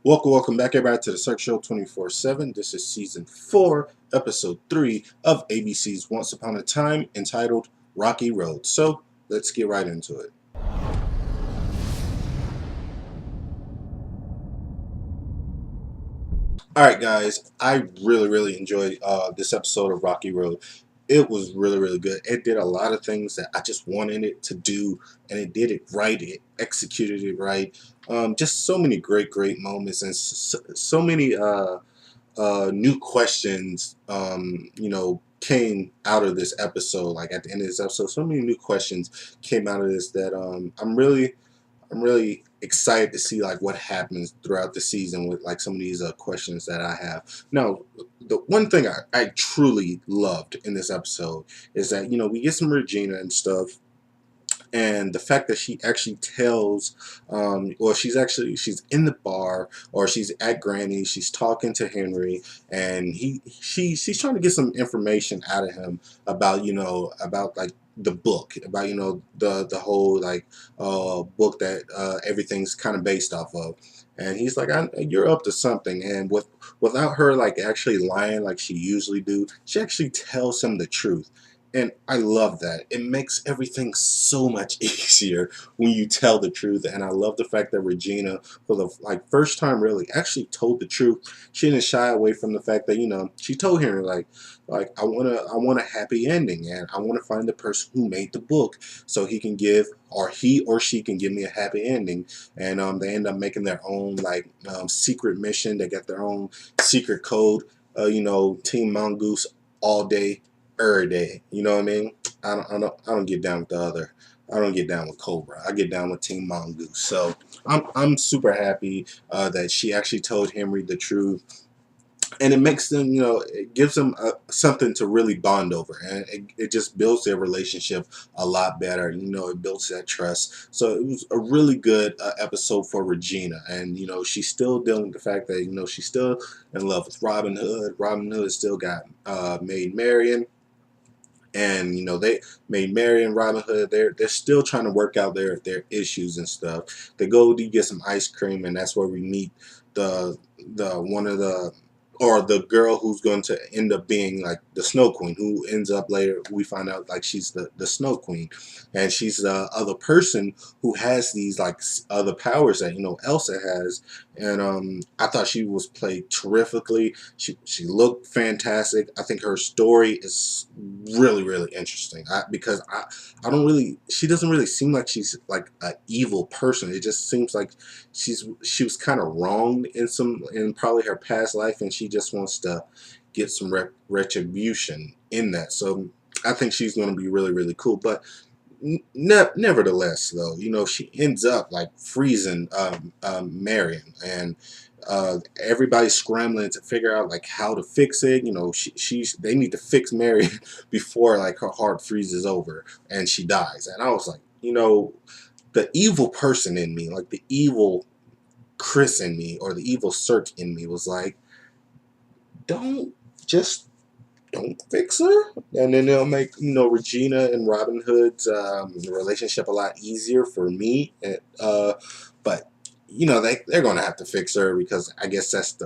Welcome back, everybody, to the Search Show 24/7. This is season 4, episode 3 of ABC's Once Upon a Time, entitled Rocky Road. So let's get right into it. All right, guys, I really enjoyed this episode of Rocky Road. It was really good. It did a lot of things that I just wanted it to do, and it did it right. It executed it right. Just so many great moments, and so many new questions, came out of this episode. Like at the end of this episode, so many new questions came out of this that I'm really excited to see like what happens throughout the season with like some of these questions that I have. Now, the one thing I truly loved in this episode is that we get some Regina and stuff, and the fact that she actually tells, or she's in the bar, or she's at Granny, she's talking to Henry, and she's trying to get some information out of him about about like the book, about the whole like book that everything's kind of based off of. And he's like, "You're up to something." And without her like actually lying like she usually do, she actually tells him the truth. And I love that. It makes everything so much easier when you tell the truth. And I love the fact that Regina, for the like first time, really actually told the truth. She didn't shy away from the fact that she told Henry like I want a happy ending, and I want to find the person who made the book so he can give, or he or she can give me a happy ending. And they end up making their own like secret mission. They got their own secret code. Team Mongoose all day every day. You know what I mean? I don't get down with the other. I don't get down with Cobra. I get down with Team Mongoose. So I'm super happy that she actually told Henry the truth, and it makes them, it gives them something to really bond over, and it just builds their relationship a lot better. It builds that trust. So it was a really good episode for Regina, and she's still dealing with the fact that she's still in love with Robin Hood. Robin Hood still got Maid Marian, and they made Mary and Robin Hood. They're still trying to work out their issues and stuff. They go to get some ice cream, and that's where we meet the one of the, or the girl who's going to end up being like the Snow Queen, who ends up later we find out like she's the Snow Queen, and she's the other person who has these like other powers that Elsa has. And I thought she was played terrifically. She looked fantastic. I think her story is really interesting. Because I don't really, she doesn't really seem like she's like an evil person. It just seems like she was kind of wronged in probably her past life, and she just wants to get some retribution in that. So I think she's going to be really cool. But nevertheless, though, she ends up like freezing Marion, and everybody's scrambling to figure out like how to fix it. They need to fix Marion before like her heart freezes over and she dies. And I was like, the evil person in me, like the evil Chris in me, or the evil Cirque in me, was like, don't just don't fix her, and then it'll make Regina and Robin Hood's relationship a lot easier for me. But they're gonna have to fix her, because I guess that's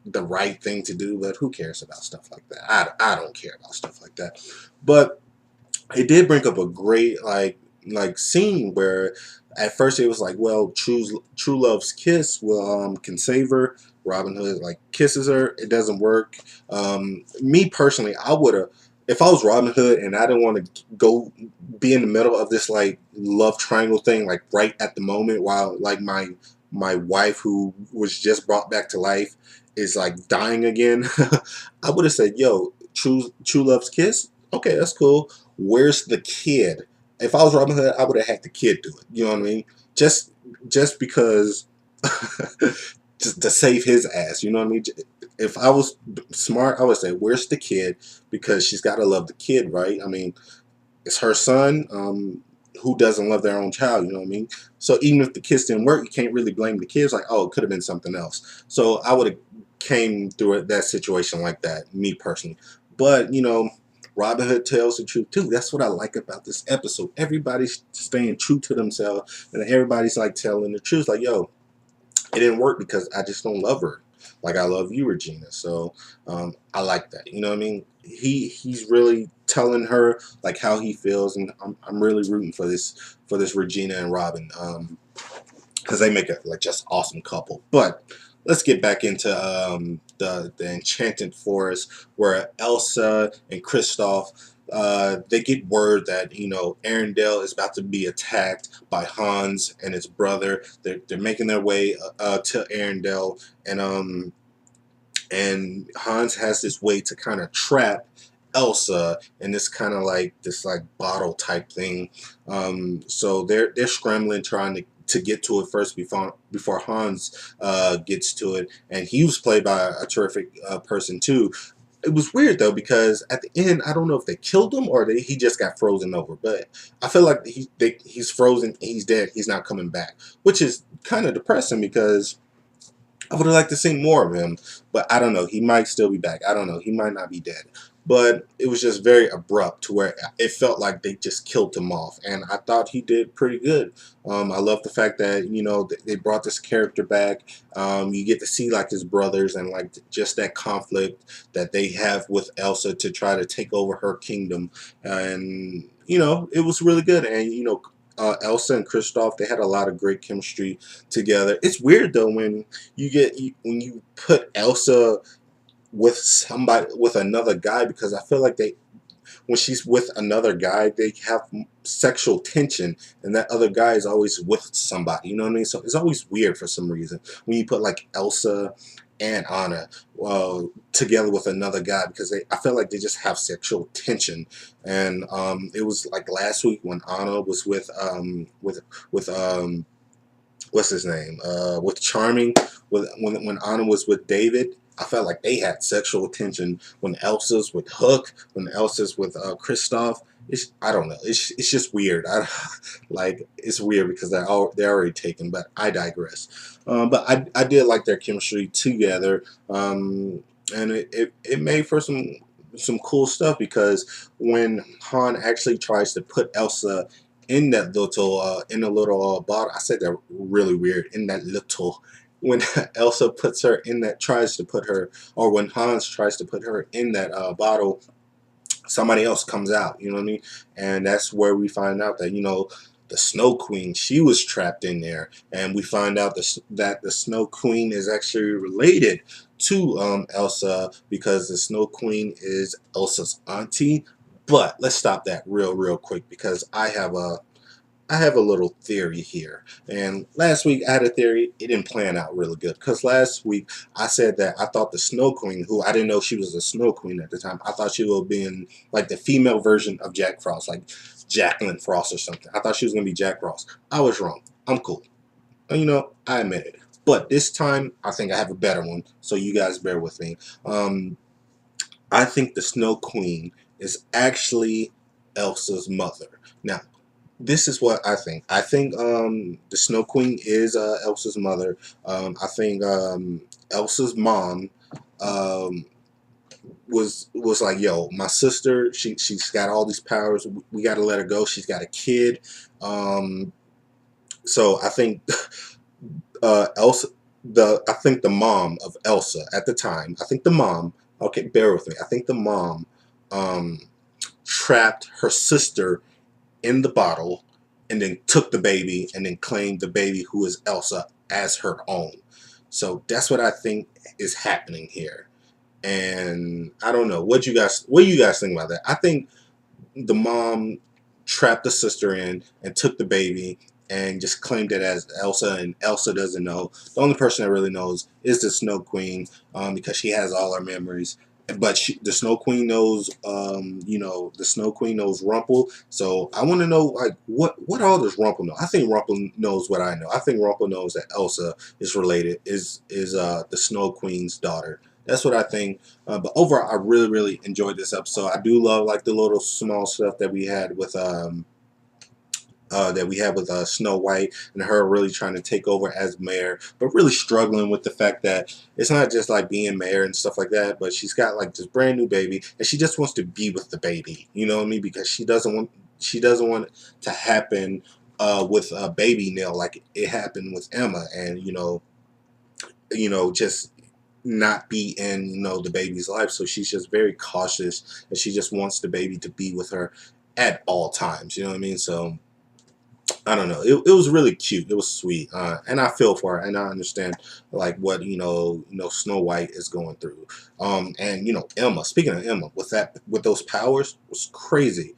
the right thing to do. But who cares about stuff like that? I don't care about stuff like that. But it did bring up a great like scene where at first it was like, well, true love's kiss will can save her. Robin Hood like kisses her, it doesn't work. Me personally, I would have, if I was Robin Hood and I didn't want to go be in the middle of this like love triangle thing like right at the moment, while like my wife, who was just brought back to life, is like dying again. I would have said, yo, true love's kiss, okay, that's cool. Where's the kid? If I was Robin Hood, I would have had the kid do it. You know what I mean? Just because, just to save his ass. You know what I mean? If I was smart, I would say, where's the kid? Because she's got to love the kid, right? I mean, it's her son. Who doesn't love their own child? You know what I mean? So even if the kiss didn't work, you can't really blame the kids. Like, oh, it could have been something else. So I would have came through that situation like that, me personally. But Robin Hood tells the truth too. That's what I like about this episode. Everybody's staying true to themselves, and everybody's like telling the truth. Like, yo, it didn't work because I just don't love her like I love you, Regina. So I like that. You know what I mean? He's really telling her like how he feels, and I'm really rooting for this Regina and Robin, because they make a like just awesome couple. But let's get back into the Enchanted Forest, where Elsa and Kristoff, they get word that Arendelle is about to be attacked by Hans and his brother. They're making their way to Arendelle, and Hans has this way to kind of trap Elsa in this kind of like this like bottle type thing. So they're scrambling trying to get to it first before Hans gets to it, and he was played by a terrific person too. It was weird though because at the end I don't know if they killed him or he just got frozen over, but I feel like he's frozen, he's dead, he's not coming back, which is kind of depressing because I would have liked to see more of him, but I don't know. He might still be back. I don't know. He might not be dead. But it was just very abrupt to where it felt like they just killed him off. And I thought he did pretty good. I love the fact that, they brought this character back. You get to see like his brothers and like just that conflict that they have with Elsa to try to take over her kingdom. And, it was really good. And, Elsa and Kristoff, they had a lot of great chemistry together. It's weird though when when you put Elsa with another guy, because I feel like when she's with another guy they have sexual tension, and that other guy is always with somebody. You know what I mean? So it's always weird for some reason when you put like Elsa and Anna together with another guy, because I feel like they just have sexual tension. And it was like last week when Anna was with what's his name? With Charming, when Anna was with David, I felt like they had sexual tension. When Elsa's with Hook, when Elsa's with Kristoff, I don't know. It's just weird. It's weird because they're already taken. But I digress. But I did like their chemistry together, and it made for some cool stuff, because when Han actually tries to put Elsa in that little bottle. I said that really weird. In that little, when Elsa puts her in that, tries to put her, or when Hans tries to put her in that bottle, somebody else comes out. You know what I mean? And that's where we find out that the Snow Queen, she was trapped in there, and we find out that the Snow Queen is actually related to Elsa, because the Snow Queen is Elsa's auntie. But let's stop that real quick, because I have a little theory here. And last week I had a theory. It didn't plan out really good, because last week I said that I thought the Snow Queen, who I didn't know she was a Snow Queen at the time, I thought she would be in like the female version of Jack Frost, like Jacqueline Frost or something. I thought she was going to be Jack Frost. I was wrong. I'm cool. I admit it. But this time I think I have a better one, so you guys bear with me. I think the Snow Queen is actually Elsa's mother. Now, this is what I think. I think the Snow Queen is Elsa's mother. I think Elsa's mom um, was like, yo, my sister, she's got all these powers. We got to let her go. She's got a kid. So I think Elsa, I think the mom of Elsa at the time, I think the mom, okay, bear with me. I think the mom um, trapped her sister in the bottle, and then took the baby, and then claimed the baby, who is Elsa, as her own. So that's what I think is happening here. And I don't know, what do you guys think about that? I think the mom trapped the sister in and took the baby and just claimed it as Elsa, and Elsa doesn't know. The only person that really knows is the Snow Queen, because she has all her memories. But the Snow Queen knows, the Snow Queen knows Rumple. So I want to know, like, what all does Rumple know? I think Rumple knows what I know. I think Rumple knows that Elsa is related, is the Snow Queen's daughter. That's what I think. But overall, I really enjoyed this episode. I do love like the little small stuff that we had with Snow White, and her really trying to take over as mayor, but really struggling with the fact that it's not just like being mayor and stuff like that, but she's got like this brand new baby, and she just wants to be with the baby. You know what I mean? Because she doesn't want it to happen with Baby Nell like it happened with Emma, and just not be in the baby's life. So she's just very cautious, and she just wants the baby to be with her at all times. You know what I mean? So I don't know. It was really cute. It was sweet, and I feel for her, and I understand like what Snow White is going through. And Emma. Speaking of Emma, with those powers was crazy.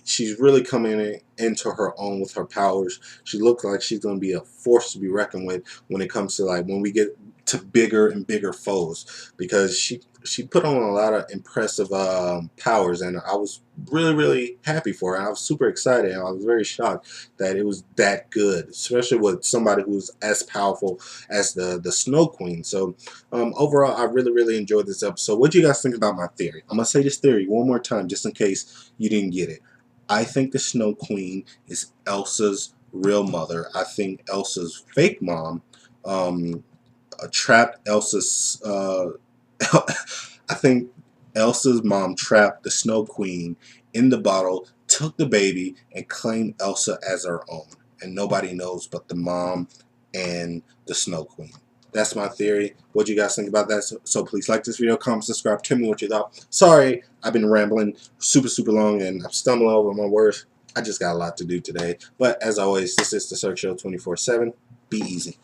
She's really coming into her own with her powers. She looks like she's going to be a force to be reckoned with when it comes to like when we get to bigger and bigger foes, because she put on a lot of impressive powers, and I was really happy for her. I was super excited. I was very shocked that it was that good, especially with somebody who's as powerful as the Snow Queen. So overall, I really enjoyed this episode. What do you guys think about my theory? I'm gonna say this theory one more time just in case you didn't get it. I think the Snow Queen is Elsa's real mother. I think Elsa's fake mom trapped Elsa's. I think Elsa's mom trapped the Snow Queen in the bottle, took the baby, and claimed Elsa as her own. And nobody knows but the mom and the Snow Queen. That's my theory. What do you guys think about that? So please like this video, comment, subscribe, tell me what you thought. Sorry, I've been rambling super long, and I'm stumbling over my words. I just got a lot to do today. But as always, this is the Cirque Show 24/7. Be easy.